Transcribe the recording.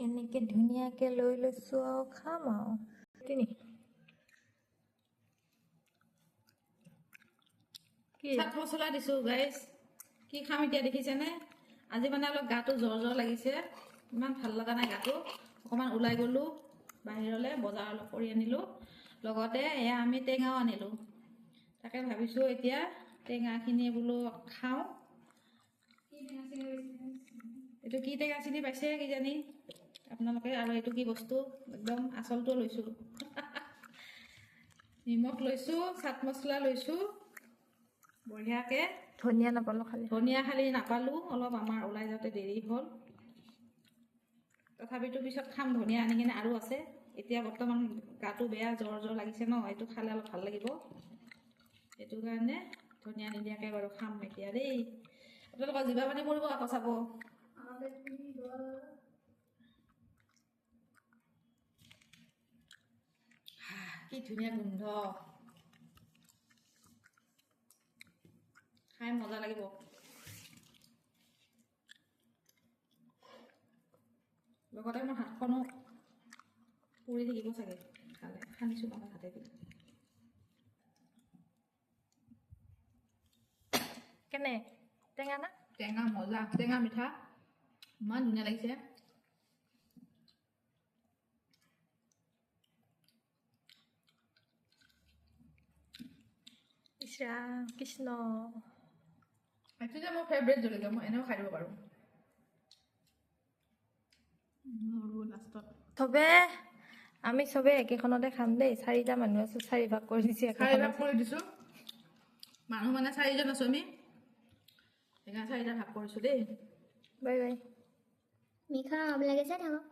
এনেকে ধুনীয়াকে লৈ লৈছো আৰু খাম আৰু তিনি কি চাট মছলা দিছো গাইজ কি খাম এতিয়া দেখিছেনে আজি মানে অলপ গাটো জ্বৰ লাগিছে ইমান ভাল লগা নাই গাটো অকণমান ওলাই গ'লো বাহিৰলৈ বজাৰ অলপ কৰি আনিলোঁ লগতে এয়া আমি টেঙাও আনিলোঁ তাকে ভাবিছোঁ এতিয়া টেঙাখিনি বোলো খাওঁ এইটো কি টেঙা চিনি পাইছে কিজানি আপোনালোকে আৰু এইটো কি বস্তু একদম আচলটো লৈছোঁ নিমখ লৈছোঁ চাট মছলা লৈছোঁ বঢ়িয়াকৈ ধনিয়া নাপালো ধনিয়া খালি নাপালোঁ অলপ আমাৰ ওলাই যাওঁতে দেৰি হ'ল তথাপিতো পিছত খাম ধনিয়া আনি কিনে আৰু আছে এতিয়া বৰ্তমান গাটো বেয়া জ্বৰ লাগিছে ন এইটো খালে অলপ ভাল লাগিব সেইটো কাৰণে ধনিয়া নিদিয়াকৈ বাৰু খাম এতিয়া দেই আপোনালোকৰ জিভা পানী পৰিব আকৌ চাব কি ধুনীয়া গোন্ধ খাই মজা লাগিব লগতে মোৰ হাতখনো পুৰি থাকিব চাগে খালে সানিছোঁ আমাৰ হাতেদি কেনে টেঙা না টেঙা মজা টেঙা মিঠা ইমান ধুনীয়া লাগিছে ইছৰা কৃষ্ণ এইটো যে মোৰ ফেভৰেট জলকীয়া মই এনেও খাই দিব পাৰোঁ লাষ্টত চবে আমি চবে একেখনতে খাম দেই 4টা মানুহ আছো 4 ভাগ কৰি দিছি চাৰি ভাগ কৰি দিছোঁ মানুহ মানে 4জন আছোঁ আমি সেইকাৰণে 4টা ভাগ কৰিছোঁ দেই বাই বাই মিঠা আপোনালোকে চাই থাকক